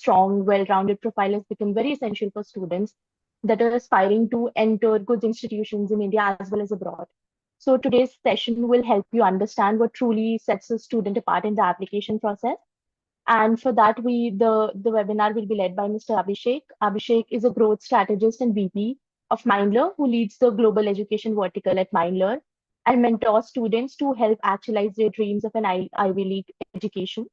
strong, well-rounded profile has become very essential for students that are aspiring to enter good institutions in India as well as abroad. So today's session will help you understand what truly sets a student apart in the application process. And for that, the webinar will be led by Mr. Abhishek. Abhishek is a growth strategist and VP of Mindler, who leads the global education vertical at Mindler and mentors students to help actualize their dreams of an Ivy League education.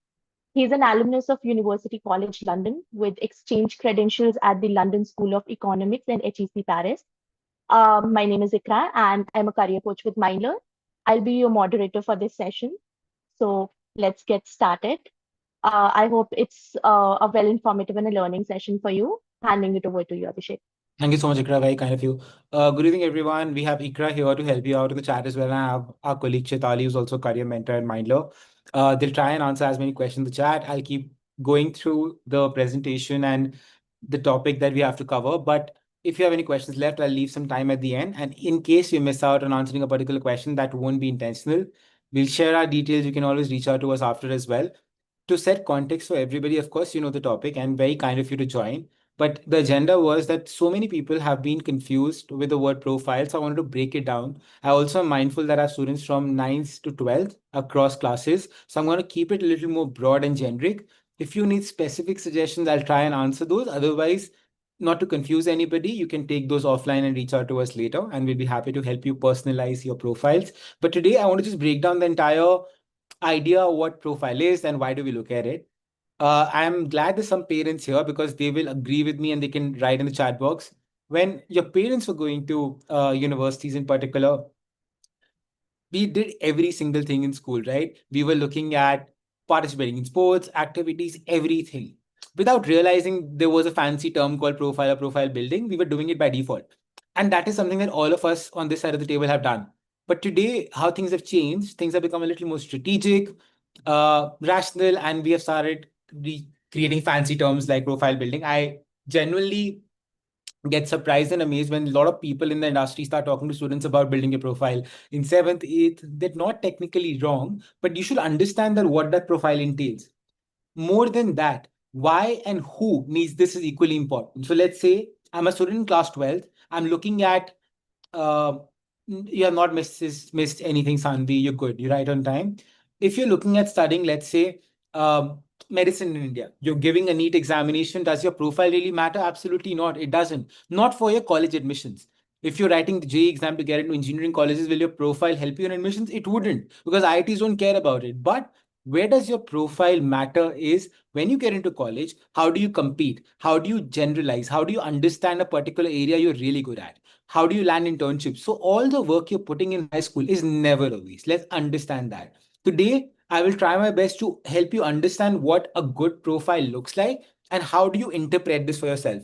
He is an alumnus of University College London with exchange credentials at the London School of Economics and HEC Paris. My name is Iqra and I'm a career coach with Mindler. I'll be your moderator for this session. So let's get started. I hope it's a well informative and a learning session for you. Handing it over to you, Abhishek. Thank you so much, Iqra. Very kind of you. Good evening, everyone. We have Iqra here to help you out in the chat as well. And I have our colleague Chaitali, who's also a career mentor at Mindler. They'll try and answer as many questions in the chat. I'll keep going through the presentation and the topic that we have to cover. But if you have any questions left, I'll leave some time at the end. And in case you miss out on answering a particular question, that won't be intentional. We'll share our details. You can always reach out to us after as well. To set context for everybody, of course, you know the topic and very kind of you to join. But the agenda was that so many people have been confused with the word profile. So I wanted to break it down. I also am mindful that our students from 9th to 12th across classes. So I'm going to keep it a little more broad and generic. If you need specific suggestions, I'll try and answer those. Otherwise, not to confuse anybody, you can take those offline and reach out to us later, and we'll be happy to help you personalize your profiles. But today, I want to just break down the entire idea what profile is and why do we look at it. I'm glad there's some parents here because they will agree with me and they can write in the chat box. When your parents were going to universities in particular, we did every single thing in school, right? We were looking at participating in sports, activities, everything. Without realizing there was a fancy term called profile or profile building, we were doing it by default. And that is something that all of us on this side of the table have done. But today, how things have changed, things have become a little more strategic, rational, and we have started creating fancy terms like profile building. I genuinely get surprised and amazed when a lot of people in the industry start talking to students about building a profile in 7th, 8th. They're not technically wrong, but you should understand that what that profile entails. More than that, why and who needs this is equally important. So let's say I'm a student in class 12th. I'm looking at uh, you have not missed anything, Sanvi. You're good. You're right on time. If you're looking at studying, let's say, medicine in India, you're giving a NEET examination. Does your profile really matter? Absolutely not. It doesn't. Not for your college admissions. If you're writing the JEE exam to get into engineering colleges, will your profile help you in admissions? It wouldn't, because IITs don't care about it. But where does your profile matter is when you get into college, how do you compete? How do you generalize? How do you understand a particular area you're really good at? How do you land internships? So all the work you're putting in high school is never a waste. Let's understand that. Today, I will try my best to help you understand what a good profile looks like and how do you interpret this for yourself.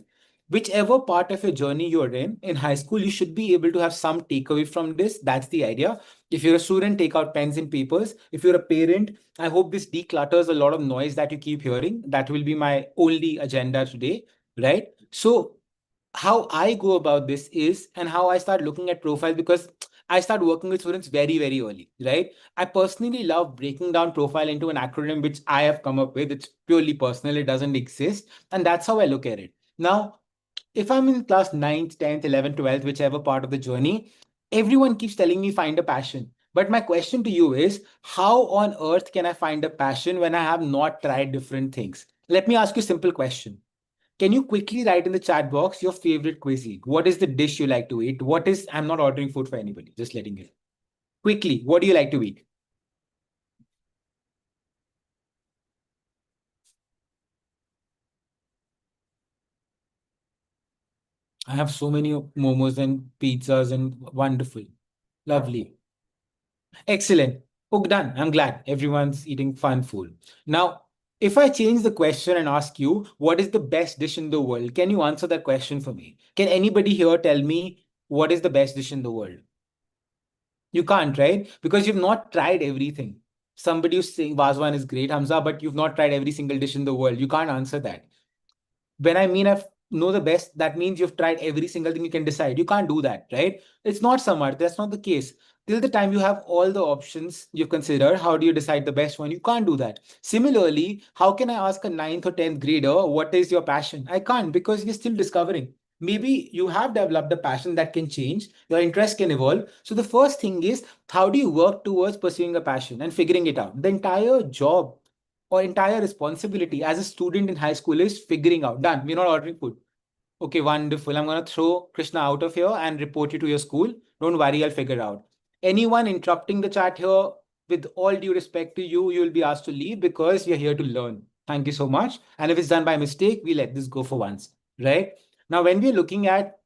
Whichever part of your journey you're in high school, you should be able to have some takeaway from this. That's the idea. If you're a student, take out pens and papers. If you're a parent, I hope this declutters a lot of noise that you keep hearing. That will be my only agenda today, right? So how I go about this is, and how I start looking at profiles, because I start working with students very, very early, right? I personally love breaking down profile into an acronym which I have come up with. It's purely personal, it doesn't exist. And that's how I look at it. Now, if I'm in class 9th, 10th, 11th, 12th, whichever part of the journey, everyone keeps telling me find a passion. But my question to you is, how on earth can I find a passion when I have not tried different things? Let me ask you a simple question. Can you quickly write in the chat box your favorite cuisine? What is the dish you like to eat? What is, I'm not ordering food for anybody, just letting you know. Quickly, what do you like to eat? I have so many momos and pizzas and wonderful. Lovely. Excellent. Oh, done. I'm glad everyone's eating fun food. Now, if I change the question and ask you, what is the best dish in the world? Can you answer that question for me? Can anybody here tell me what is the best dish in the world? You can't, right? Because you've not tried everything. Somebody who's saying Vazwan is great, Hamza, but you've not tried every single dish in the world. You can't answer that. When I mean I've know the best, that means you've tried every single thing you can decide. You can't do that, right? It's not Samar. That's not the case. Till the time you have all the options you've considered, how do you decide the best one? You can't do that. Similarly, how can I ask a ninth or 10th grader, what is your passion? I can't, because you're still discovering. Maybe you have developed a passion that can change, your interest can evolve. So the first thing is, how do you work towards pursuing a passion and figuring it out? The entire job or entire responsibility as a student in high school is figuring out. Done. We're not ordering food. Okay, wonderful. I'm going to throw Krishna out of here and report you to your school. Don't worry, I'll figure out. Anyone interrupting the chat here, with all due respect to you, you will be asked to leave because you're here to learn. Thank you so much. And if it's done by mistake, we let this go for once, right? Now, when we're looking at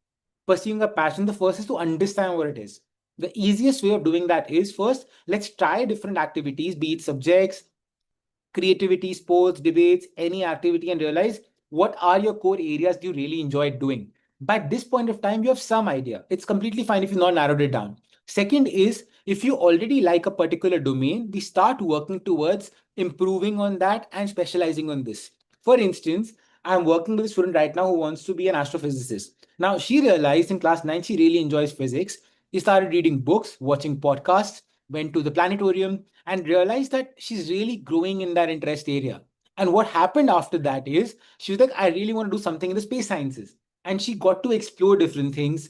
pursuing a passion, the first is to understand what it is. The easiest way of doing that is, first, let's try different activities, be it subjects, creativity, sports, debates, any activity, and realize what are your core areas you really enjoy doing. By this point of time, you have some idea. It's completely fine if you not narrowed it down. Second is, if you already like a particular domain, we start working towards improving on that and specializing on this. For instance, I'm working with a student right now who wants to be an astrophysicist. Now, she realized in class 9 she really enjoys physics. She started reading books, watching podcasts, went to the planetarium, and realized that she's really growing in that interest area. And what happened after that is, she was like, I really want to do something in the space sciences. And she got to explore different things.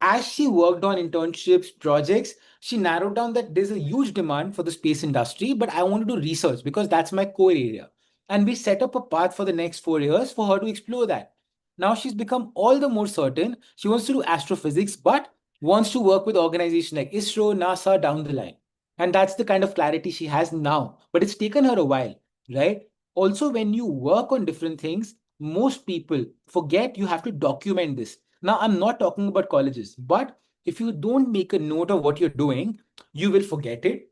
As she worked on internships, projects, she narrowed down that there's a huge demand for the space industry, but I want to do research because that's my core area. And we set up a path for the next 4 years for her to explore that. Now she's become all the more certain she wants to do astrophysics, but wants to work with organizations like ISRO, NASA down the line. And that's the kind of clarity she has now. But it's taken her a while, right? Also, when you work on different things, most people forget you have to document this. Now, I'm not talking about colleges, but if you don't make a note of what you're doing, you will forget it.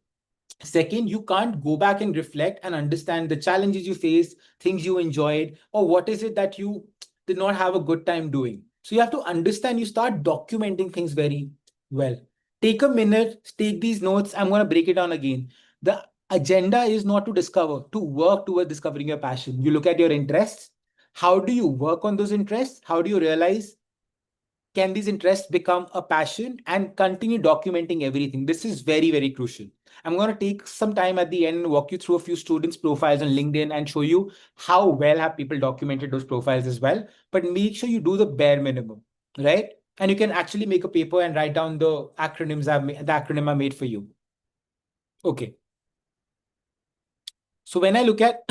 Second, you can't go back and reflect and understand the challenges you faced, things you enjoyed, or what is it that you did not have a good time doing. So you have to understand, you start documenting things very well. Take a minute, take these notes. I'm going to break it down again. The agenda is not to discover, to work towards discovering your passion. You look at your interests. How do you work on those interests? How do you realize, can these interests become a passion, and continue documenting everything? This is very, very crucial. I'm going to take some time at the end and walk you through a few students' profiles on LinkedIn and show you how well have people documented those profiles as well. But make sure you do the bare minimum, right? And you can actually make a paper and write down the acronyms the acronym I made for you. Okay. So when I look at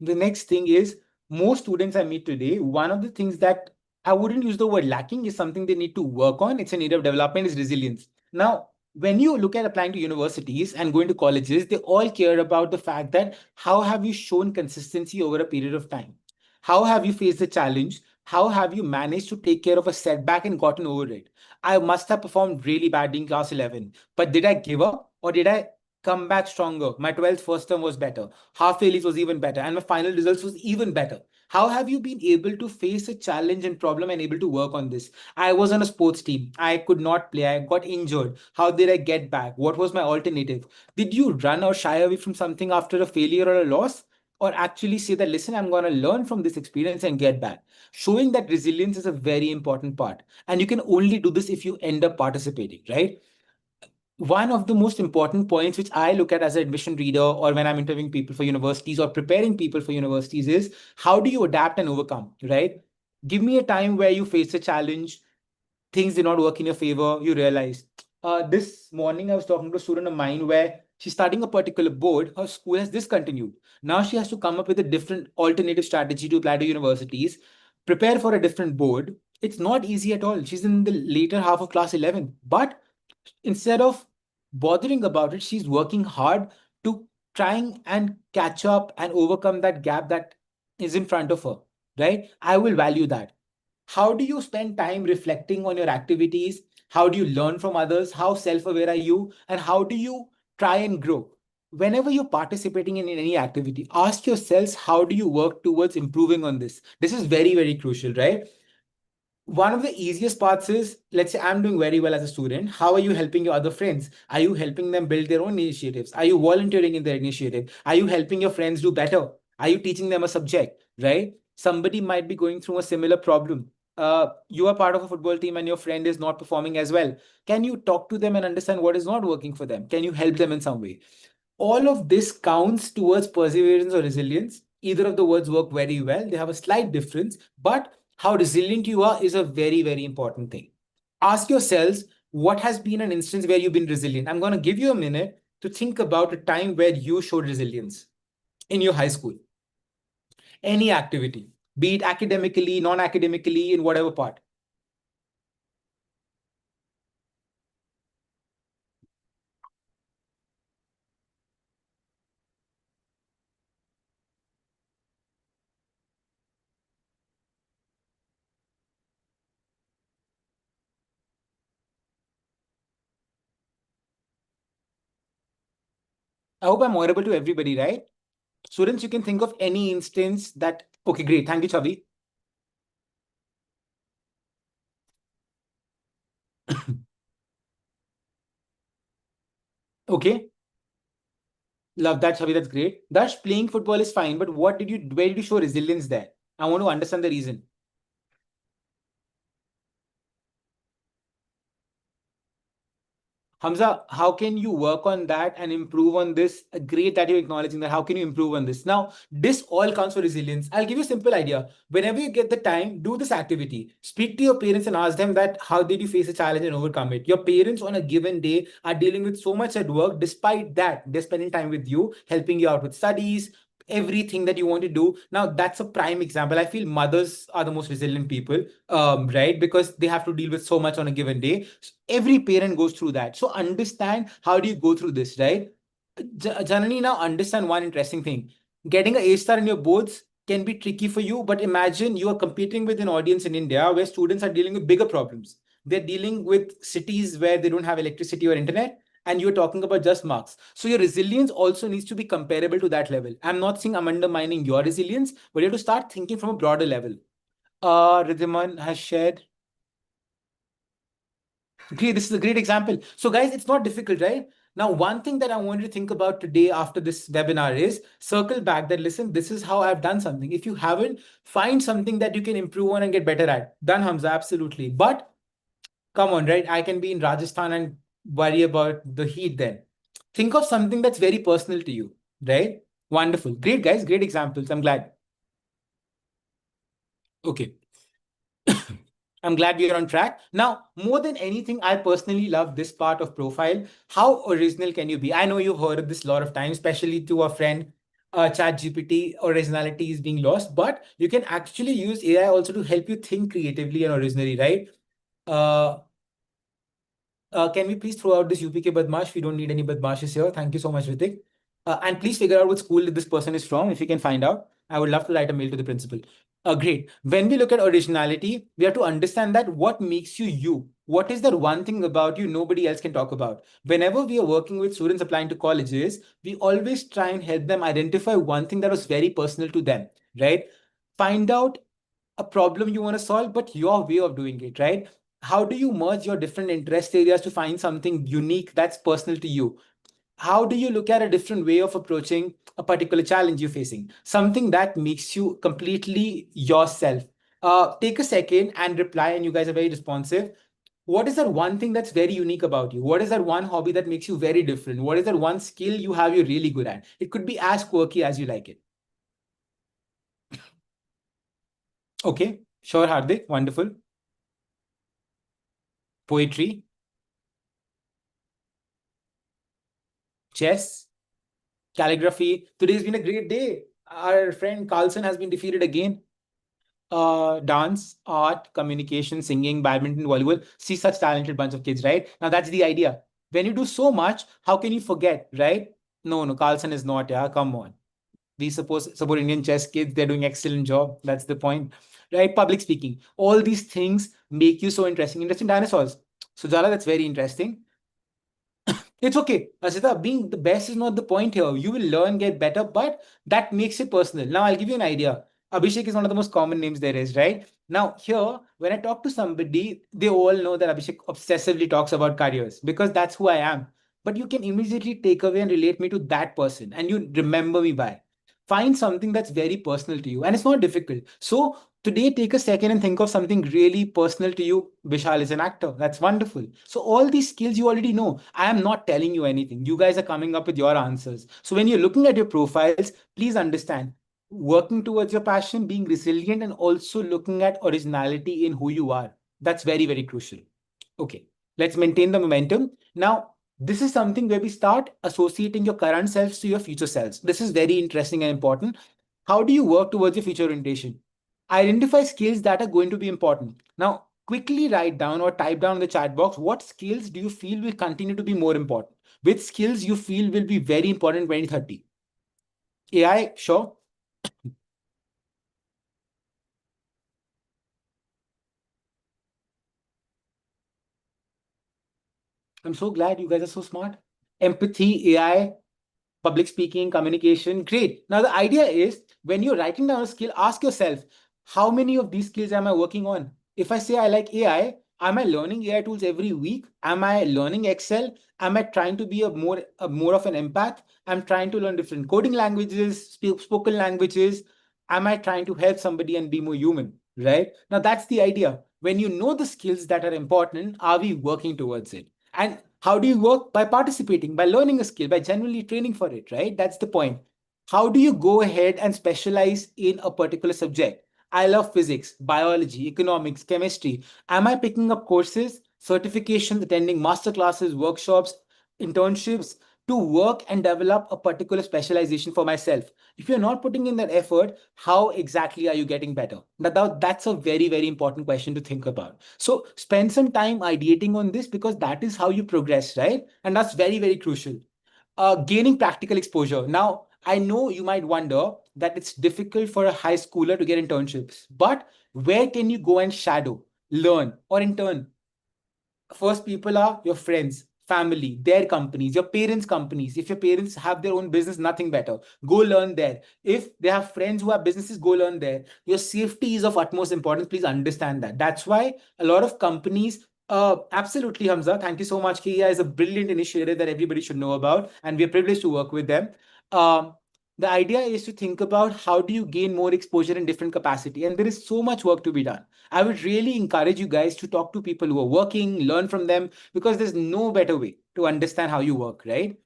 the next thing is, most students I meet today, one of the things that I wouldn't use the word lacking is something they need to work on. It's an area of development, is resilience. Now, when you look at applying to universities and going to colleges, they all care about the fact that how have you shown consistency over a period of time? How have you faced the challenge? How have you managed to take care of a setback and gotten over it? I must have performed really badly in class 11, but did I give up or did I come back stronger? My 12th first term was better. Half yearlies was even better, and my final results was even better. How have you been able to face a challenge and problem and able to work on this? I was on a sports team. I could not play. I got injured. How did I get back? What was my alternative? Did you run or shy away from something after a failure or a loss? Or actually say that, listen, I'm going to learn from this experience and get back. Showing that resilience is a very important part. And you can only do this if you end up participating, right? One of the most important points which I look at as an admission reader or when I'm interviewing people for universities or preparing people for universities is, how do you adapt and overcome, right? Give me a time where you face a challenge, things did not work in your favor, you realize. This morning, I was talking to a student of mine where she's starting a particular board, her school has discontinued. Now she has to come up with a different alternative strategy to apply to universities, prepare for a different board. It's not easy at all. She's in the later half of class 11, but instead of bothering about it, she's working hard to trying and catch up and overcome that gap that is in front of her, right? I will value that. How do you spend time reflecting on your activities? How do you learn from others? How self-aware are you? And how do you try and grow? Whenever you're participating in any activity, ask yourselves, how do you work towards improving on this? This is very, very crucial, right? One of the easiest parts is, let's say I'm doing very well as a student. How are you helping your other friends? Are you helping them build their own initiatives? Are you volunteering in their initiative? Are you helping your friends do better? Are you teaching them a subject, right? somebody might be going through a similar problem. You are part of a football team and your friend is not performing as well. Can you talk to them and understand what is not working for them? Can you help them in some way? All of this counts towards perseverance or resilience. Either of the words work very well. They have a slight difference, but how resilient you are is a very, very important thing. Ask yourselves, what has been an instance where you've been resilient? I'm going to give you a minute to think about a time where you showed resilience in your high school, any activity, be it academically, non-academically, in whatever part. I hope I'm audible to everybody, right? Students, you can think of any instance that, okay, great. Thank you, Chavi. Okay. Love that, Chavi. That's great. Dash, playing football is fine, but where did you show resilience there? I want to understand the reason. Hamza, how can you work on that and improve on this? Great that you're acknowledging that. How can you improve on this? Now, this all comes for resilience. I'll give you a simple idea. Whenever you get the time, do this activity. Speak to your parents and ask them that how did you face a challenge and overcome it? Your parents on a given day are dealing with so much at work. Despite that, they're spending time with you, helping you out with studies, everything that you want to do. Now, that's a prime example. I feel mothers are the most resilient people, right? Because they have to deal with so much on a given day. Every parent goes through that. So understand how do you go through this, right? Janani, now understand one interesting thing. Getting an A star in your boards can be tricky for you, but imagine you are competing with an audience in India where students are dealing with bigger problems. They're dealing with cities where they don't have electricity or internet, and you're talking about just marks. So your resilience also needs to be comparable to that level. I'm not saying I'm undermining your resilience, but you have to start thinking from a broader level. Ridhiman has shared. Okay, this is a great example. So, guys, it's not difficult, right? Now, one thing that I want you to think about today after this webinar is circle back that, listen, this is how I've done something. If you haven't, find something that you can improve on and get better at. Done, Hamza, absolutely. But come on, right? I can be in Rajasthan and worry about the heat then. Think of something that's very personal to you, right? Wonderful. Great, guys. Great examples. I'm glad. Okay. I'm glad we are on track. Now, more than anything, I personally love this part of profile. How original can you be? I know you've heard of this a lot of times, especially to a friend, ChatGPT, originality is being lost, but you can actually use AI also to help you think creatively and originally, right? Uh, can we please throw out this UPK Badmash? We don't need any Badmashes here. Thank you so much, Ritik. And please figure out what school this person is from. If you can find out, I would love to write a mail to the principal. Great. When we look at originality, we have to understand that what makes you you. What is that one thing about you nobody else can talk about? Whenever we are working with students applying to colleges, we always try and help them identify one thing that was very personal to them, right? Find out a problem you want to solve, but your way of doing it, right? How do you merge your different interest areas to find something unique that's personal to you? How do you look at a different way of approaching a particular challenge you're facing? Something that makes you completely yourself. Take a second and reply, and you guys are very responsive. What is that one thing that's very unique about you? What is that one hobby that makes you very different? What is that one skill you have you're really good at? It could be as quirky as you like it. Okay, sure, Hardik. Wonderful. Poetry, chess, calligraphy. Today's been a great day. Our friend Carlson has been defeated again. Dance, art, communication, singing, badminton, volleyball. See such talented bunch of kids, right? Now that's the idea. When you do so much, how can you forget, right? No, no, Carlson is not. Yeah, come on. We support Indian chess kids. They're doing excellent job. That's the point, right? Public speaking. All these things make you so interesting. Interesting dinosaurs. So Jala, that's very interesting. It's okay. Asita, being the best is not the point here. You will learn, get better, but that makes it personal. Now, I'll give you an idea. Abhishek is one of the most common names there is, right? Now, here, when I talk to somebody, they all know that Abhishek obsessively talks about careers because that's who I am. But you can immediately take away and relate me to that person and you remember me by. Find something that's very personal to you, and it's not difficult. So today, take a second and think of something really personal to you. Vishal is an actor. That's wonderful. So all these skills you already know. I am not telling you anything. You guys are coming up with your answers. So when you're looking at your profiles, please understand, working towards your passion, being resilient, and also looking at originality in who you are. That's very, very crucial. Okay, let's maintain the momentum. Now, this is something where we start associating your current selves to your future selves. This is very interesting and important. How do you work towards your future orientation? Identify skills that are going to be important. Now, quickly write down or type down in the chat box, what skills do you feel will continue to be more important? Which skills you feel will be very important in 2030? AI, sure. I'm so glad you guys are so smart. Empathy, AI, public speaking, communication. Great. Now, the idea is when you're writing down a skill, ask yourself, how many of these skills am I working on? If I say I like AI, am I learning AI tools every week? Am I learning Excel? Am I trying to be a more of an empath? I'm trying to learn different coding languages, spoken languages. Am I trying to help somebody and be more human? Right? Now, that's the idea. When you know the skills that are important, are we working towards it? And how do you work? By participating, by learning a skill, by genuinely training for it, right? That's the point. How do you go ahead and specialize in a particular subject? I love physics, biology, economics, chemistry. Am I picking up courses, certifications, attending master classes, workshops, internships to work and develop a particular specialization for myself? If you're not putting in that effort, how exactly are you getting better? That's a very, very important question to think about. So spend some time ideating on this because that is how you progress, right? And that's very, very crucial. Gaining practical exposure. Now, I know you might wonder that it's difficult for a high schooler to get internships, but where can you go and shadow, learn, or intern? First people are your friends, family, their companies, your parents' companies. If your parents have their own business, nothing better. Go learn there. If they have friends who have businesses, go learn there. Your safety is of utmost importance. Please understand that. That's why a lot of companies, absolutely, Hamza. Thank you so much. Krea is a brilliant initiative that everybody should know about, and we're privileged to work with them. Um, the idea is to think about how do you gain more exposure in different capacity, and there is so much work to be done. I would really encourage you guys to talk to people who are working, learn from them, because there's no better way to understand how you work, right?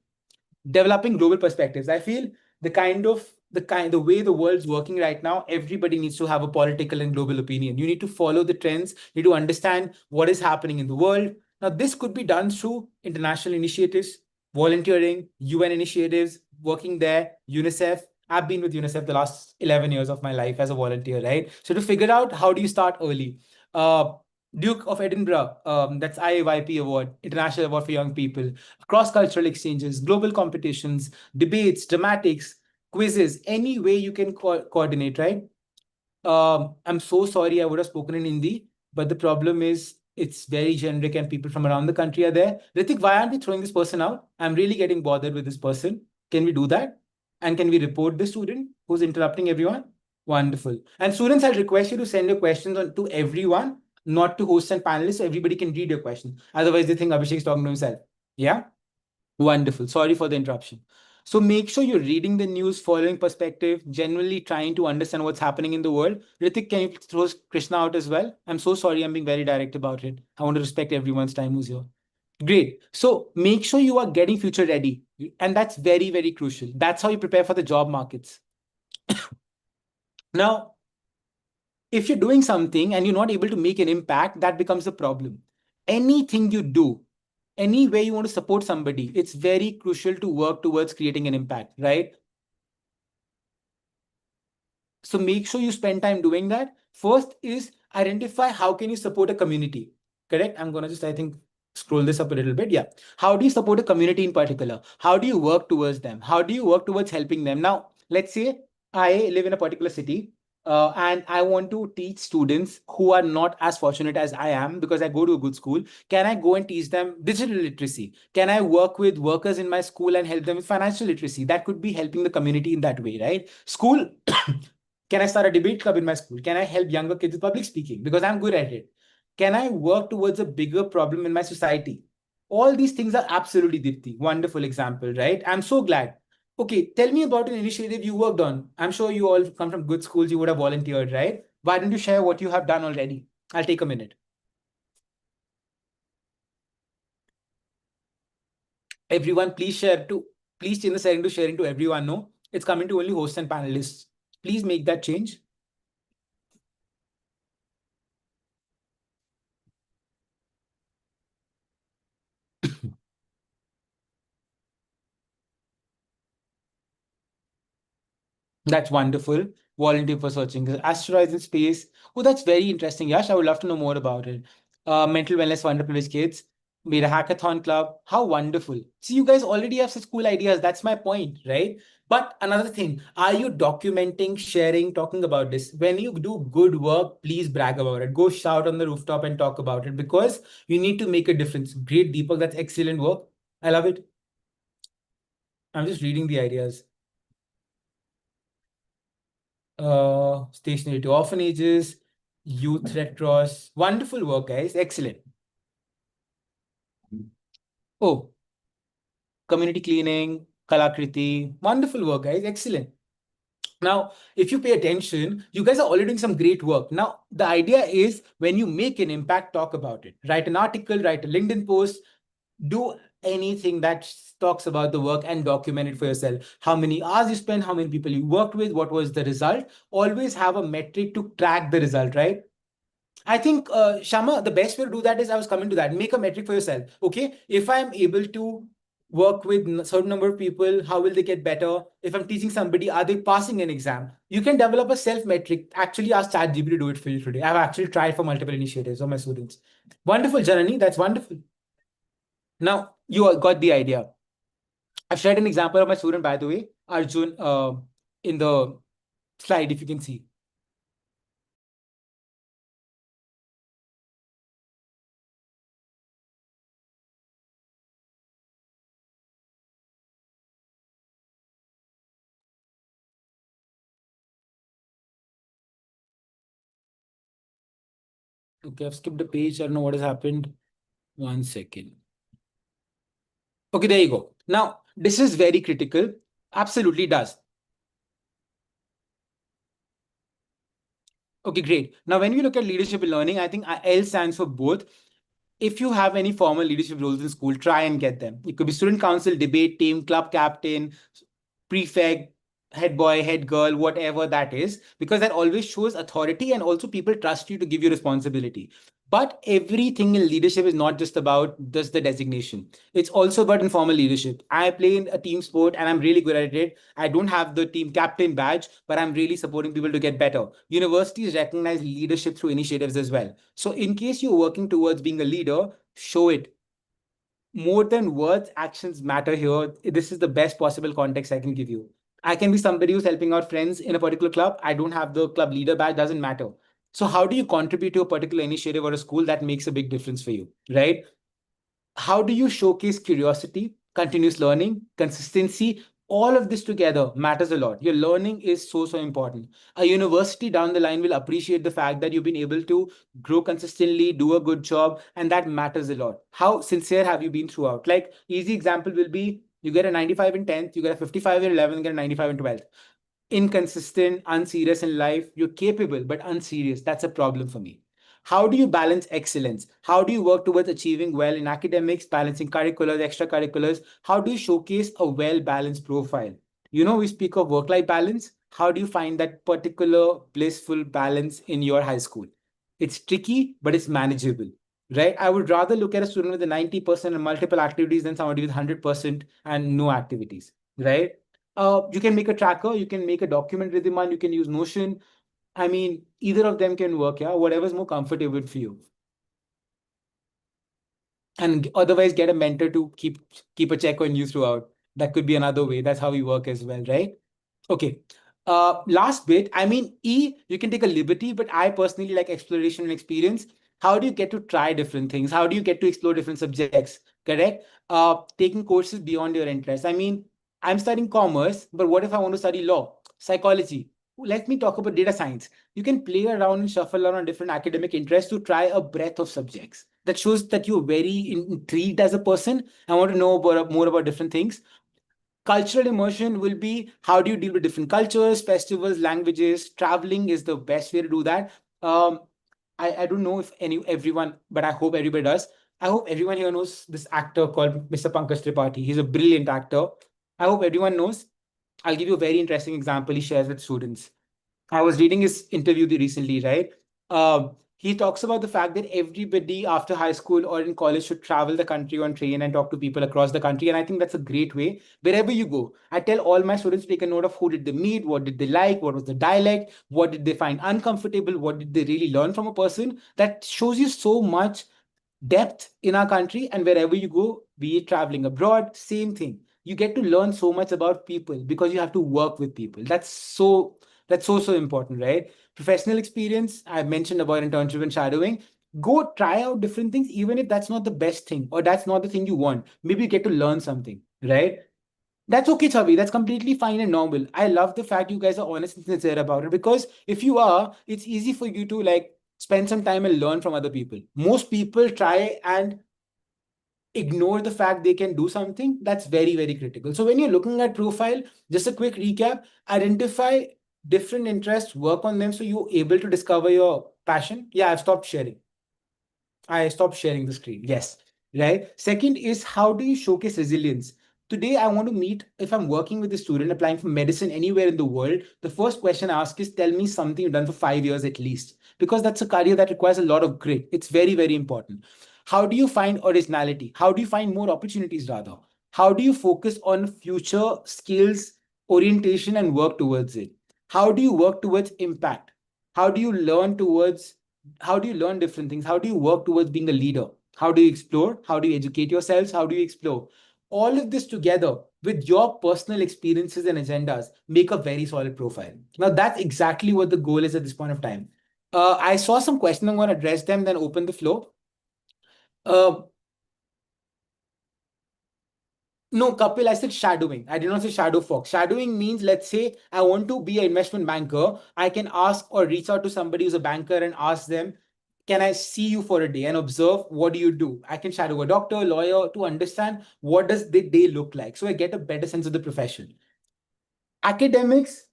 Developing global perspectives. I feel the way the world's working right now, everybody needs to have a political and global opinion. You need to follow the trends, you need to understand what is happening in the world. Now, this could be done through international initiatives, volunteering, UN initiatives, working there, UNICEF. I've been with UNICEF the last 11 years of my life as a volunteer, right? So to figure out how do you start early. Uh, Duke of Edinburgh, that's IAYP Award, International Award for Young People, cross-cultural exchanges, global competitions, debates, dramatics, quizzes, any way you can coordinate, right? I'm so sorry I would have spoken in Hindi, but the problem is it's very generic and people from around the country are there. Ritik, why aren't we throwing this person out? I'm really getting bothered with this person. Can we do that? And can we report the student who's interrupting everyone? Wonderful. And students, I'll request you to send your questions to everyone, not to hosts and panelists, so everybody can read your question. Otherwise, they think Abhishek is talking to himself. Yeah? Wonderful. Sorry for the interruption. So make sure you're reading the news, following perspective, generally trying to understand what's happening in the world. Ritik, can you throw Krishna out as well? I'm so sorry, I'm being very direct about it. I want to respect everyone's time who's here. Great. So make sure you are getting future ready. And that's very, very crucial. That's how you prepare for the job markets. Now, if you're doing something and you're not able to make an impact, that becomes a problem. Anything you do, any way you want to support somebody, it's very crucial to work towards creating an impact, right? So make sure you spend time doing that. First is identify how can you support a community. Correct? I'm gonna just, I think, scroll this up a little bit. Yeah. How do you support a community in particular? How do you work towards them? How do you work towards helping them? Now, let's say I live in a particular city. And I want to teach students who are not as fortunate as I am because I go to a good school. Can I go and teach them digital literacy? Can I work with workers in my school and help them with financial literacy? That could be helping the community in that way, right? School can I start a debate club in my school? Can I help younger kids with public speaking because I'm good at it? Can I work towards a bigger problem in my society? All these things are absolutely Dipti. Wonderful example, right? I'm so glad. Okay, tell me about an initiative you worked on. I'm sure you all come from good schools, you would have volunteered, right? Why don't you share what you have done already? I'll take a minute. Everyone, please change the setting to sharing to everyone. No, it's coming to only hosts and panelists. Please make that change. That's wonderful. Volunteer for searching asteroids in space. Oh, that's very interesting, Yash. I would love to know more about it. Mental wellness for underprivileged kids. Made a hackathon club. How wonderful. See, you guys already have such cool ideas. That's my point, right? But another thing, are you documenting, sharing, talking about this? When you do good work, please brag about it. Go shout on the rooftop and talk about it because you need to make a difference. Great, Deepak. That's excellent work. I love it. I'm just reading the ideas. Stationary to orphanages, youth Red Cross. Wonderful work, guys. Excellent. Oh, community cleaning, Kalakriti. Wonderful work, guys. Excellent. Now, if you pay attention, you guys are already doing some great work. Now, the idea is when you make an impact, talk about it. Write an article, write a LinkedIn post, do anything that talks about the work and document it for yourself. How many hours you spent, how many people you worked with, what was the result. Always have a metric to track the result, right? I think, Shama, the best way to do that is I was coming to that. Make a metric for yourself. Okay. If I'm able to work with a certain number of people, how will they get better? If I'm teaching somebody, are they passing an exam? You can develop a self metric. Actually, ask ChatGPT to do it for you today. I've actually tried for multiple initiatives of my students. Wonderful, Janani. That's wonderful. Now, you all got the idea. I've shared an example of my student, by the way, Arjun, in the slide, if you can see. Okay, I've skipped a page. I don't know what has happened. 1 second. Okay, there you go. Now, this is very critical. Absolutely does. Okay, great. Now, when we look at leadership and learning, I think L stands for both. If you have any formal leadership roles in school, try and get them. It could be student council, debate team, club captain, prefect, head boy, head girl, whatever that is, because that always shows authority and also people trust you to give you responsibility. But everything in leadership is not just about just the designation. It's also about informal leadership. I play in a team sport and I'm really good at it. I don't have the team captain badge, but I'm really supporting people to get better. Universities recognize leadership through initiatives as well. So in case you're working towards being a leader, show it. More than words, actions matter here. This is the best possible context I can give you. I can be somebody who's helping out friends in a particular club. I don't have the club leader badge, doesn't matter. So, how do you contribute to a particular initiative or a school that makes a big difference for you, right? How do you showcase curiosity, continuous learning, consistency? All of this together matters a lot. Your learning is so important. A university down the line will appreciate the fact that you've been able to grow consistently, do a good job, and that matters a lot. How sincere have you been throughout? Like, easy example will be you get a 95 in 10th, you get a 55 in 11th, you get a 95 in 12th. Inconsistent, unserious in life. You're capable, but unserious. That's a problem for me. How do you balance excellence? How do you work towards achieving well in academics, balancing curriculars, extracurriculars? How do you showcase a well balanced profile? We speak of work life balance. How do you find that particular blissful balance in your high school? It's tricky, but it's manageable, right? I would rather look at a student with a 90% and multiple activities than somebody with 100% and no activities, right? You can make a tracker, you can make a document with them, and you can use Notion. I mean, either of them can work, yeah, whatever's more comfortable for you. And otherwise, get a mentor to keep a check on you throughout. That could be another way. That's how we work as well, right? Okay. Last bit, I mean, you can take a liberty, but I personally like exploration and experience. How do you get to try different things? How do you get to explore different subjects? Correct? Taking courses beyond your interests. I mean, I'm studying commerce, but what if I want to study law, psychology? Let me talk about data science. You can play around and shuffle around different academic interests to try a breadth of subjects. That shows that you're very intrigued as a person. I want to know more about different things. Cultural immersion will be how do you deal with different cultures, festivals, languages. Traveling is the best way to do that. Um, I don't know if everyone, but I hope everybody does. I hope everyone here knows this actor called Mr. Pankaj Tripathi. He's a brilliant actor. I hope everyone knows. I'll give you a very interesting example he shares with students. I was reading his interview recently, right? He talks about the fact that everybody after high school or in college should travel the country on train and talk to people across the country. And I think that's a great way. Wherever you go, I tell all my students to take a note of who did they meet, what did they like, what was the dialect, what did they find uncomfortable, what did they really learn from a person. That shows you so much depth in our country. And wherever you go, be it traveling abroad, same thing. You get to learn so much about people because you have to work with people. That's so important, right? Professional experience, I mentioned about internship and shadowing. Go try out different things, even if that's not the best thing or that's not the thing you want. Maybe you get to learn something, right? That's okay, Chavi. That's completely fine and normal. I love the fact you guys are honest and sincere about it, because if you are, it's easy for you to like spend some time and learn from other people. Most people try and ignore the fact they can do something. That's very, very critical. So when you're looking at profile, just a quick recap, identify different interests, work on them so you're able to discover your passion. Yeah, I've stopped sharing. I stopped sharing the screen. Yes. Right. Second is, how do you showcase resilience? Today, I want to meet, if I'm working with a student applying for medicine anywhere in the world, the first question I ask is, tell me something you've done for 5 years at least, because that's a career that requires a lot of grit. It's very, very important. How do you find originality? How do you find more opportunities, rather? How do you focus on future skills, orientation, and work towards it? How do you work towards impact? How do you learn towards how do you learn different things? How do you work towards being a leader? How do you explore? How do you educate yourselves? How do you explore? All of this together with your personal experiences and agendas make a very solid profile. Now, that's exactly what the goal is at this point of time. I saw some questions. I'm going to address them, then open the floor. Uh, No, Kapil, I said shadowing. I did not say shadow fox. Shadowing means, let's say I want to be an investment banker. I can ask or reach out to somebody who's a banker and ask them, can I see you for a day and observe what do you do? I can shadow a doctor, lawyer to understand what does the day look like. So I get a better sense of the profession. Academics,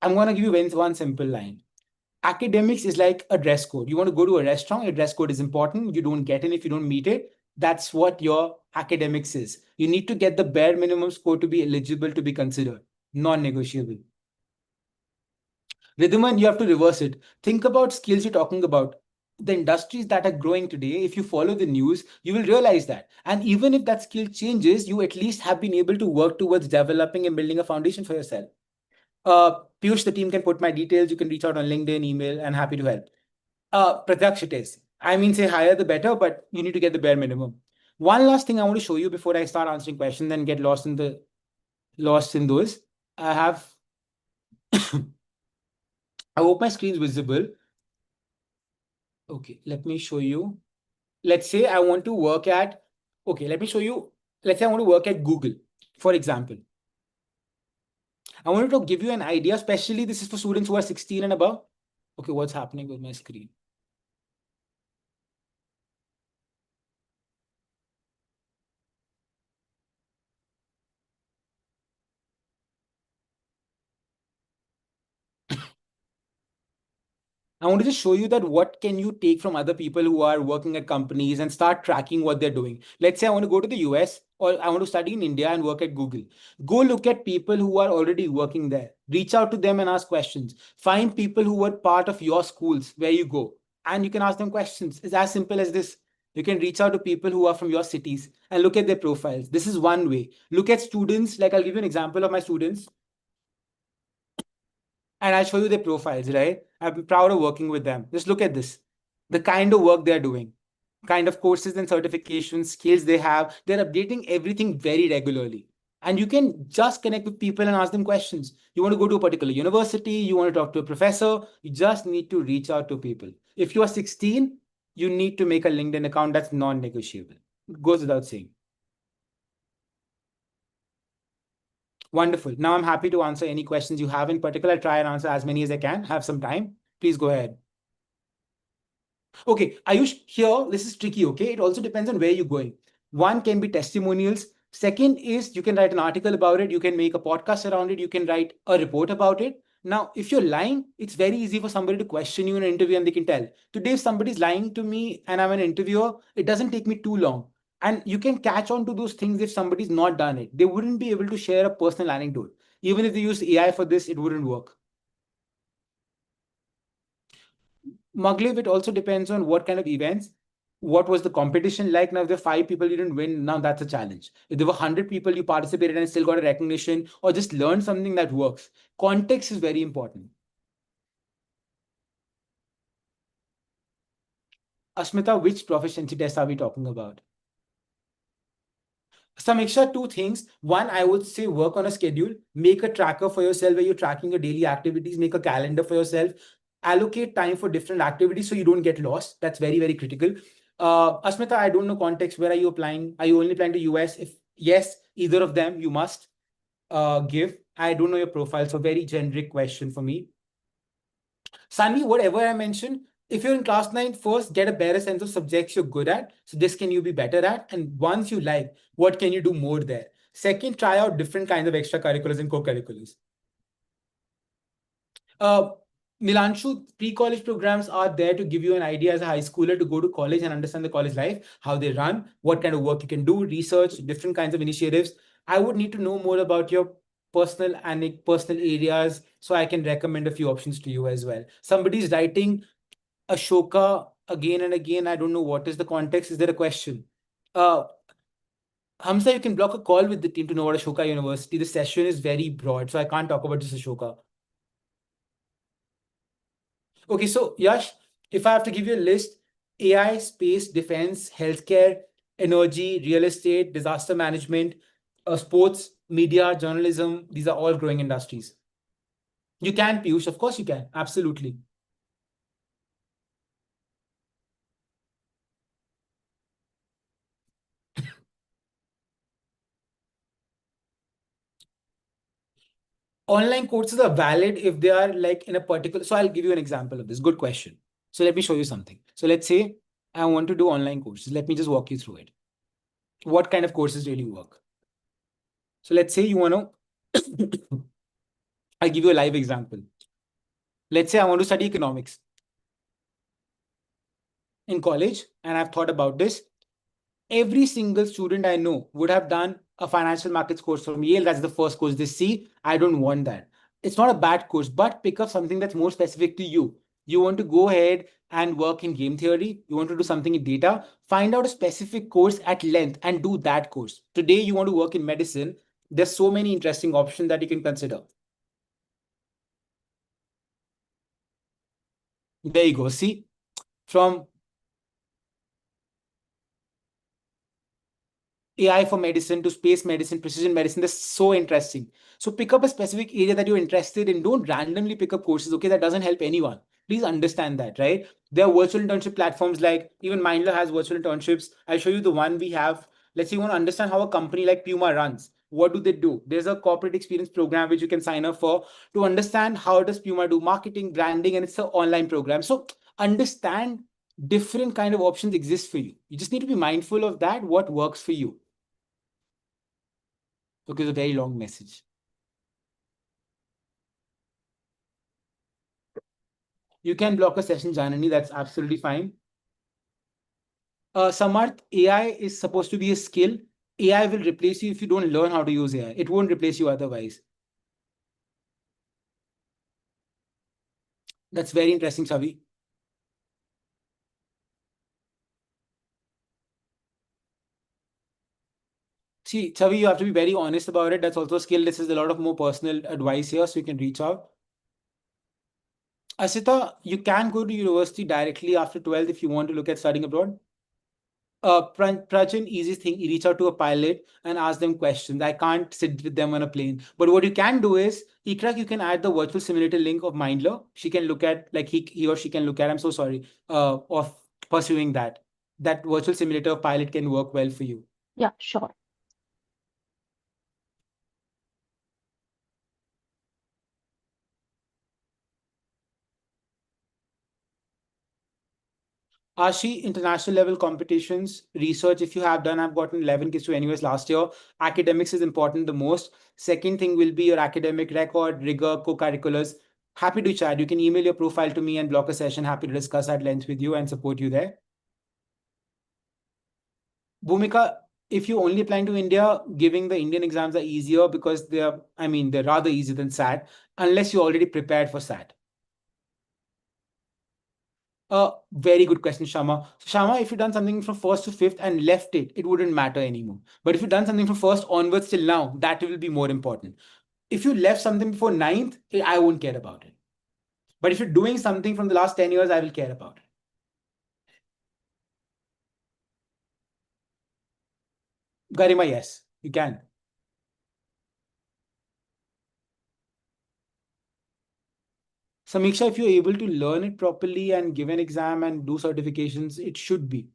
I'm going to give you one simple line. Academics is like a dress code. You want to go to a restaurant, your dress code is important. You don't get in if you don't meet it. That's what your academics is. You need to get the bare minimum score to be eligible to be considered, non-negotiable. Ridhiman, you have to reverse it. Think about skills you're talking about. The industries that are growing today, if you follow the news, you will realize that. And even if that skill changes, you at least have been able to work towards developing and building a foundation for yourself. Piyush, the team can put my details. You can reach out on LinkedIn, email, and happy to help. Pratyaksh it is. I mean, say higher the better, but you need to get the bare minimum. One last thing I want to show you before I start answering questions and get lost in those. I have I hope my screen is visible. Okay, let me show you. Let's say I want to work at okay, let me show you. Let's say I want to work at Google, for example. I wanted to give you an idea, especially this is for students who are 16 and above. Okay, what's happening with my screen? I want to just show you that what can you take from other people who are working at companies and start tracking what they're doing. Let's say I want to go to the US or I want to study in India and work at Google. Go look at people who are already working there. Reach out to them and ask questions. Find people who were part of your schools where you go and you can ask them questions. It's as simple as this. You can reach out to people who are from your cities and look at their profiles. This is one way. Look at students. Like I'll give you an example of my students and I'll show you their profiles, right? I'm proud of working with them. Just look at this. The kind of work they're doing, kind of courses and certifications, skills they have. They're updating everything very regularly. And you can just connect with people and ask them questions. You want to go to a particular university, you want to talk to a professor, you just need to reach out to people. If you are 16, you need to make a LinkedIn account that's non-negotiable. It goes without saying. Wonderful. Now I'm happy to answer any questions you have in particular. I'll try and answer as many as I can. Have some time. Please go ahead. Okay, Ayush, here, this is tricky, okay? It also depends on where you're going. One can be testimonials. Second is you can write an article about it, you can make a podcast around it, you can write a report about it. Now, if you're lying, it's very easy for somebody to question you in an interview and they can tell. Today, if somebody's lying to me and I'm an interviewer, it doesn't take me too long. And you can catch on to those things if somebody's not done it. They wouldn't be able to share a personal anecdote. Even if they used AI for this, it wouldn't work. Maglev, it also depends on what kind of events. What was the competition like? Now, if there are 5 people you didn't win, now that's a challenge. If there were 100 people you participated and still got a recognition or just learned something that works, context is very important. Ashmita, which proficiency test are we talking about? Some extra two things. One, I would say work on a schedule, make a tracker for yourself where you're tracking your daily activities, make a calendar for yourself, allocate time for different activities so you don't get lost. That's very, very critical. Asmita, I don't know context. Where are you applying? Are you only applying to US? If yes, either of them you must give. I don't know your profile, so very generic question for me. Sanvi, whatever I mentioned, if you're in class 9, first get a better sense of subjects you're good at. So this can you be better at? And once you like, what can you do more there? Second, try out different kinds of extracurriculars and co-curriculars. Uh, Nilanshu, pre-college programs are there to give you an idea as a high schooler to go to college and understand the college life, how they run, what kind of work you can do, research, different kinds of initiatives. I would need to know more about your personal areas so I can recommend a few options to you as well. Somebody's writing Ashoka again and again. I don't know what is the context. Is there a question? Uh, Hamza, you can block a call with the team to know what Ashoka University. The session is very broad, so I can't talk about just Ashoka. Okay, so Yash, if I have to give you a list, AI, space, defense, healthcare, energy, real estate, disaster management, sports, media, journalism, these are all growing industries. You can, Piyush, of course you can. Absolutely. Online courses are valid if they are like in a particular. So I'll give you an example of this. Good question. So let me show you something. So let's say I want to do online courses. Let me just walk you through it. What kind of courses really work? So let's say you want to, I'll give you a live example. Let's say I want to study economics in college, and I've thought about this. Every single student I know would have done a financial markets course from Yale. That's the first course they see. I don't want that. It's not a bad course, but pick up something that's more specific to you. You want to go ahead and work in game theory. You want to do something in data. Find out a specific course at length and do that course. Today, you want to work in medicine. There's so many interesting options that you can consider. There you go. See, from AI for medicine to space medicine, precision medicine. That's so interesting. So pick up a specific area that you're interested in. Don't randomly pick up courses. Okay, that doesn't help anyone. Please understand that, right? There are virtual internship platforms like even Mindler has virtual internships. I'll show you the one we have. Let's say you want to understand how a company like Puma runs. What do they do? There's a corporate experience program which you can sign up for to understand how does Puma do marketing, branding, and it's an online program. So understand different kind of options exist for you. You just need to be mindful of that, what works for you. Okay, it's a very long message. You can block a session, Janani. That's absolutely fine. Samarth, AI is supposed to be a skill. AI will replace you if you don't learn how to use AI. It won't replace you otherwise. That's very interesting, Savi. See, Savi, you have to be very honest about it. That's also a skill. This is a lot of more personal advice here, so you can reach out. Asita, you can go to university directly after 12th if you want to look at studying abroad. Prachin, easy thing, you reach out to a pilot and ask them questions. I can't sit with them on a plane. But what you can do is, Iqra, you can add the virtual simulator link of Mindler. She can look at, like he or she can look at, I'm so sorry, of pursuing that. That virtual simulator pilot can work well for you. Yeah, sure. Ashi, international level competitions, research, if you have done, I've gotten 11 kids to NUS last year. Academics is important the most. Second thing will be your academic record, rigor, co-curriculars. Happy to chat. You can email your profile to me and block a session. Happy to discuss at length with you and support you there. Bhumika, if you're only applying to India, giving the Indian exams are easier because they're rather easier than SAT, unless you're already prepared for SAT. Very good question, Shama. So, Shama, if you've done something from first to fifth and left it, it wouldn't matter anymore. But if you've done something from first onwards till now, that will be more important. If you left something before ninth, I won't care about it. But if you're doing something from the last 10 years, I will care about it. Garima, yes, you can. Samiksha, if you're able to learn it properly and give an exam and do certifications, it should be.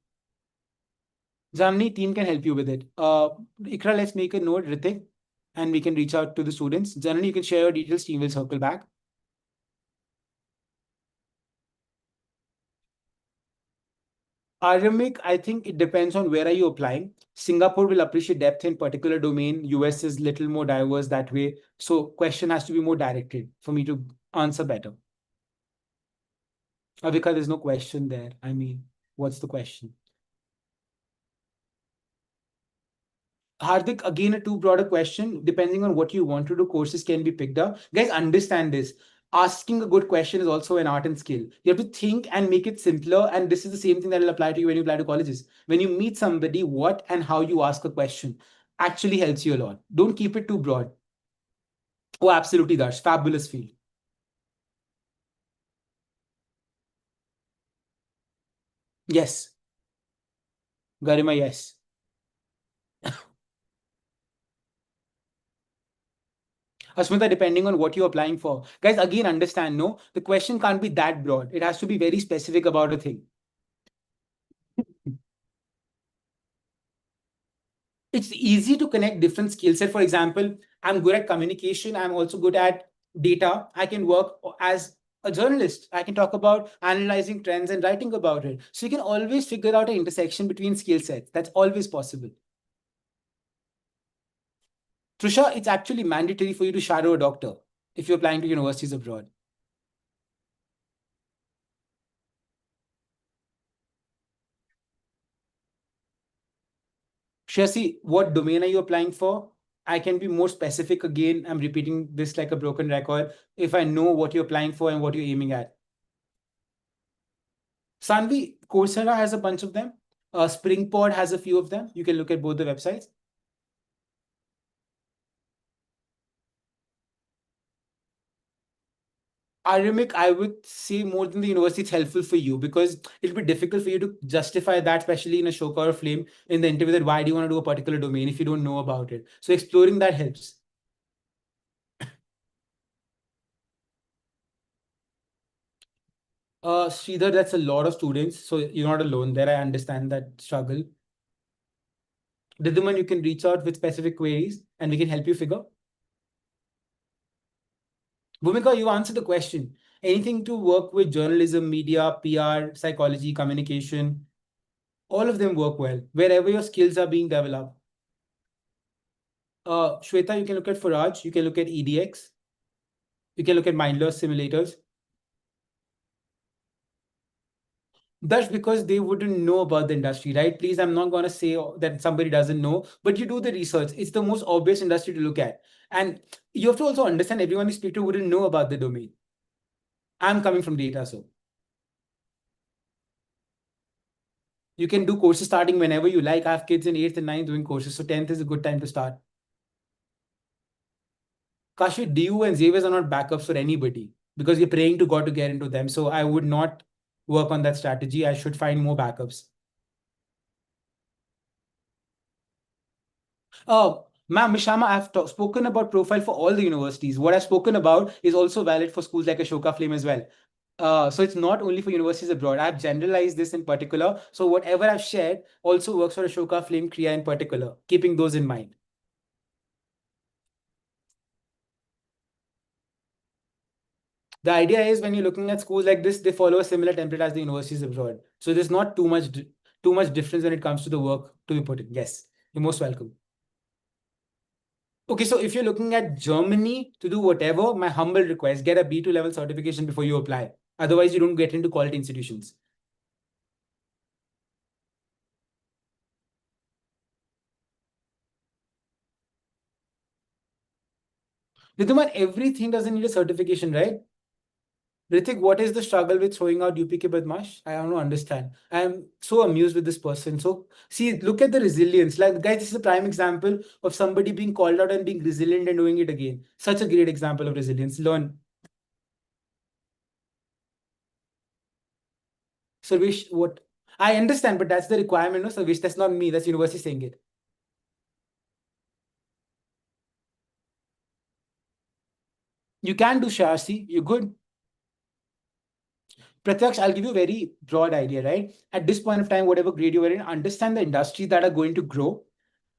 Zamni, team can help you with it. Iqra, let's make a note, Ritik, and we can reach out to the students. Generally, you can share your details, team will circle back. Arabic, I think it depends on where are you applying. Singapore will appreciate depth in particular domain. US is little more diverse that way. So question has to be more directed for me to answer better. Avika, there's no question there. I mean, what's the question? Hardik, again, a too broad a question. Depending on what you want to do, courses can be picked up. Guys, understand this. Asking a good question is also an art and skill. You have to think and make it simpler. And this is the same thing that will apply to you when you apply to colleges. When you meet somebody, what and how you ask a question actually helps you a lot. Don't keep it too broad. Oh, absolutely, Darsh. Fabulous field. Yes. Garima, yes. Asmita, depending on what you're applying for. Guys, again, understand, no? The question can't be that broad. It has to be very specific about a thing. It's easy to connect different skill set. For example, I'm good at communication. I'm also good at data. I can work as a journalist. I can talk about analyzing trends and writing about it. So you can always figure out an intersection between skill sets. That's always possible. Trusha, it's actually mandatory for you to shadow a doctor if you're applying to universities abroad. Shasi, what domain are you applying for? I can be more specific again. I'm repeating this like a broken record. If I know what you're applying for and what you're aiming at. Sanvi, Coursera has a bunch of them. Springpod has a few of them. You can look at both the websites. Aramic, I would say more than the university, it's helpful for you because it'll be difficult for you to justify that, especially in a Ashoka or Flame in the interview that why do you want to do a particular domain if you don't know about it. So exploring that helps. Sridhar, that's a lot of students, so you're not alone there. I understand that struggle. Diduman, you can reach out with specific queries and we can help you figure. Bhumika, you answered the question. Anything to work with journalism, media, PR, psychology, communication, all of them work well wherever your skills are being developed. Shweta, you can look at Faraj, you can look at EDX, you can look at Mindler simulators. That's because they wouldn't know about the industry, right? Please, I'm not going to say that somebody doesn't know, but you do the research. It's the most obvious industry to look at. And you have to also understand everyone you speak to wouldn't know about the domain. I'm coming from data, so you can do courses starting whenever you like. I have kids in 8th and 9th doing courses, so 10th is a good time to start. Kashif, DU and Xavier's are not backups for anybody because you're praying to God to get into them. So I would not work on that strategy. I should find more backups. Ma'am, Mishama, I've spoken about profile for all the universities. What I've spoken about is also valid for schools like Ashoka Flame as well. So it's not only for universities abroad. I've generalized this in particular. So whatever I've shared also works for Ashoka Flame Krea in particular, keeping those in mind. The idea is when you're looking at schools like this, they follow a similar template as the universities abroad. So there's not too much difference when it comes to the work to be put in. Yes, you're most welcome. Okay, so if you're looking at Germany to do whatever, my humble request, get a B2 level certification before you apply. Otherwise, you don't get into quality institutions. Ridhuman, everything doesn't need a certification, right? Ritik, what is the struggle with throwing out UPK Badmash? I don't understand. I'm so amused with this person. So, see, look at the resilience. Like, guys, this is a prime example of somebody being called out and being resilient and doing it again. Such a great example of resilience. Learn. Sarvesh, what? I understand, but that's the requirement, no, Sarvesh. That's not me. That's university saying it. You can do Shasi. You're good. Pratyaksh, I'll give you a very broad idea, right? At this point of time, whatever grade you are in, understand the industries that are going to grow.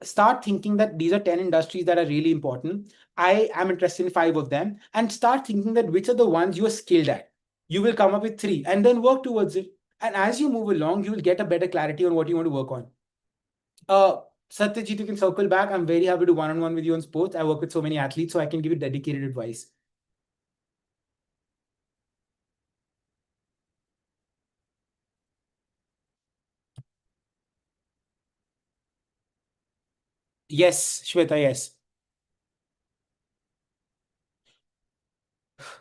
Start thinking that these are 10 industries that are really important. I am interested in five of them. And start thinking that which are the ones you are skilled at. You will come up with three and then work towards it. And as you move along, you will get a better clarity on what you want to work on. Uh, Satyajit, you can circle back. I'm very happy to do one-on-one with you on sports. I work with so many athletes, so I can give you dedicated advice. Yes, Shweta, yes.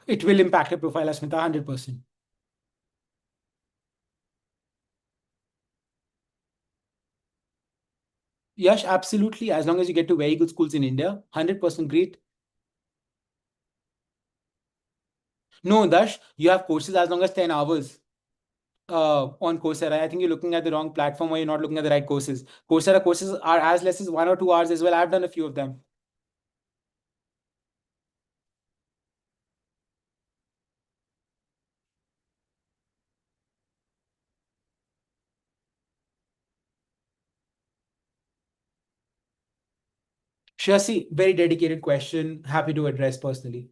It will impact your profile, Asmita, 100%. Yes, absolutely. As long as you get to very good schools in India, 100% great. No, Dash, you have courses as long as 10 hours on Coursera. I think you're looking at the wrong platform or you're not looking at the right courses. Coursera courses are as less as 1 or 2 hours as well. I've done a few of them. Shasi, very dedicated question. Happy to address personally.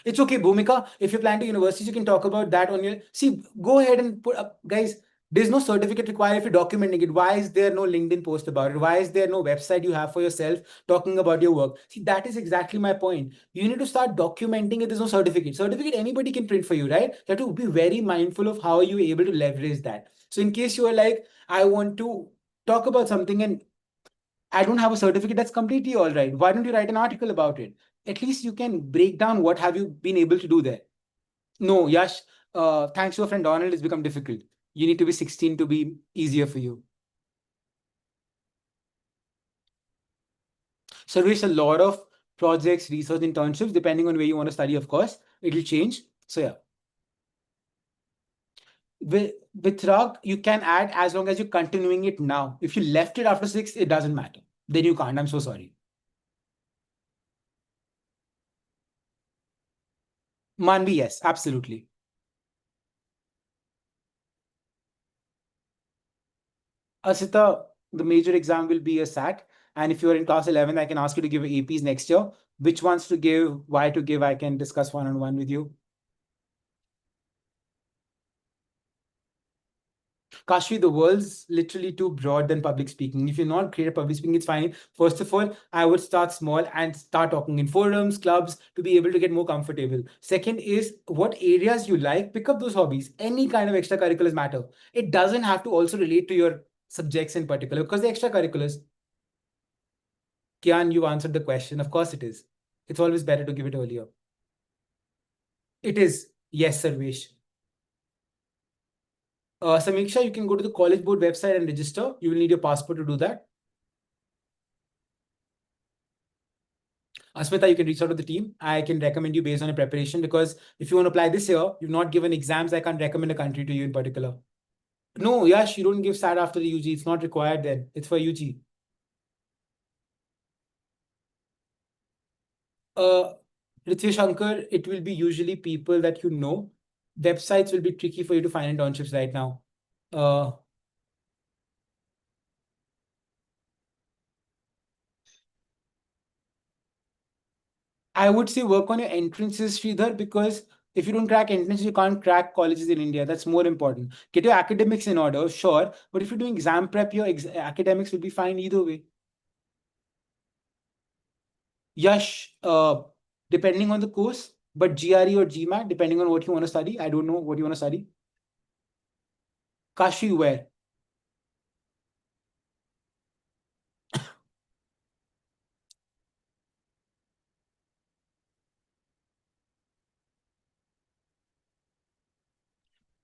It's okay, Bhumika. If you plan to universities, you can talk about that on your. See, go ahead and put up, guys. There's no certificate required if you're documenting it. Why is there no LinkedIn post about it? Why is there no website you have for yourself talking about your work? See, that is exactly my point. You need to start documenting it. There's no certificate. Certificate anybody can print for you, right? You have to be very mindful of how you're able to leverage that. So, in case you are like, I want to talk about something and I don't have a certificate, that's completely all right. Why don't you write an article about it? At least you can break down what have you been able to do there. No, Yash, thanks to a friend Donald, it's become difficult. You need to be 16 to be easier for you. So there's a lot of projects, research, internships, depending on where you want to study, of course, it'll change. So yeah, with Rug, you can add as long as you're continuing it now. If you left it after six, it doesn't matter. Then you can't. I'm so sorry. Manvi, yes, absolutely. Asita, the major exam will be a SAT. And if you're in class 11, I can ask you to give APs next year. Which ones to give, why to give, I can discuss one on one with you. Kashvi, the world's literally too broad than public speaking. If you're not great at public speaking, it's fine. First of all, I would start small and start talking in forums, clubs to be able to get more comfortable. Second is what areas you like, pick up those hobbies. Any kind of extracurriculars matter. It doesn't have to also relate to your subjects in particular because the extracurriculars. Kian, you answered the question. Of course it is. It's always better to give it earlier. It is. Yes, Sarvesh. Samiksha, you can go to the college board website and register. You will need your passport to do that. Asmita, you can reach out to the team. I can recommend you based on your preparation because if you want to apply this year, you've not given exams. I can't recommend a country to you in particular. No, Yash, you don't give SAT after the UG. It's not required then. It's for UG. Uh, Ritesh Shankar, it will be usually people that you know. Websites will be tricky for you to find internships right now. Uh, I would say work on your entrances, Sridhar, because if you don't crack entrances, you can't crack colleges in India. That's more important. Get your academics in order, sure, but if you're doing exam prep, your academics will be fine either way. Yash, depending on the course, but GRE or GMAT, depending on what you want to study. I don't know what you want to study. Kashi, where?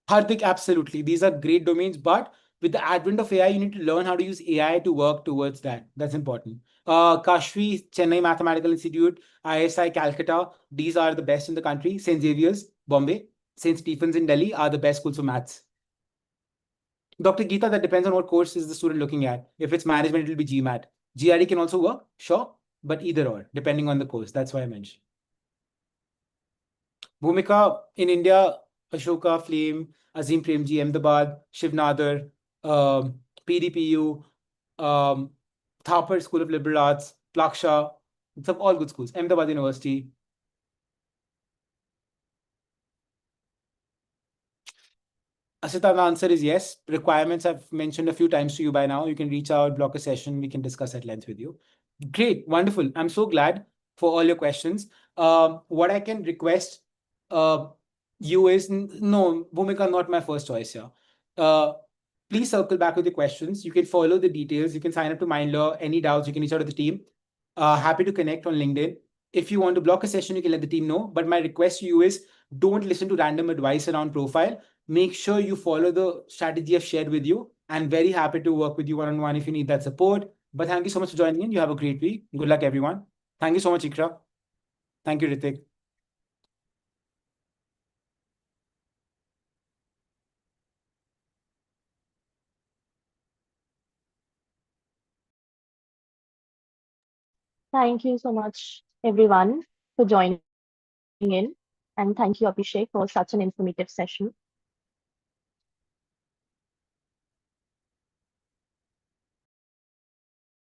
Hardik, absolutely. These are great domains, but with the advent of AI, you need to learn how to use AI to work towards that. That's important. Kashvi, Chennai Mathematical Institute, ISI, Calcutta, these are the best in the country. St. Xavier's, Bombay, St. Stephen's in Delhi are the best schools for maths. Dr. Geeta, that depends on what course is the student looking at. If it's management, it will be GMAT. GRE can also work, sure, but either or, depending on the course. That's why I mentioned. Bhumika in India, Ashoka, Flame, Azim Premji, Ahmedabad, Shiv Nadar, PDPU, um, Thapar School of Liberal Arts, Plaksha. It's all good schools. Ahmedabad University. Asita, the answer is yes. Requirements I've mentioned a few times to you by now. You can reach out, block a session. We can discuss at length with you. Great, wonderful. I'm so glad for all your questions. What I can request uh, you is no, Bhumika, not my first choice here. Uh, Please circle back with your questions. You can follow the details. You can sign up to Mindler. Any doubts, you can reach out to the team. Happy to connect on LinkedIn. If you want to block a session, you can let the team know. But my request to you is don't listen to random advice around profile. Make sure you follow the strategy I've shared with you. And very happy to work with you one on one if you need that support. But thank you so much for joining in. You have a great week. Good luck, everyone. Thank you so much, Iqra. Thank you, Ritik. Thank you so much, everyone, for joining in. And thank you, Abhishek, for such an informative session.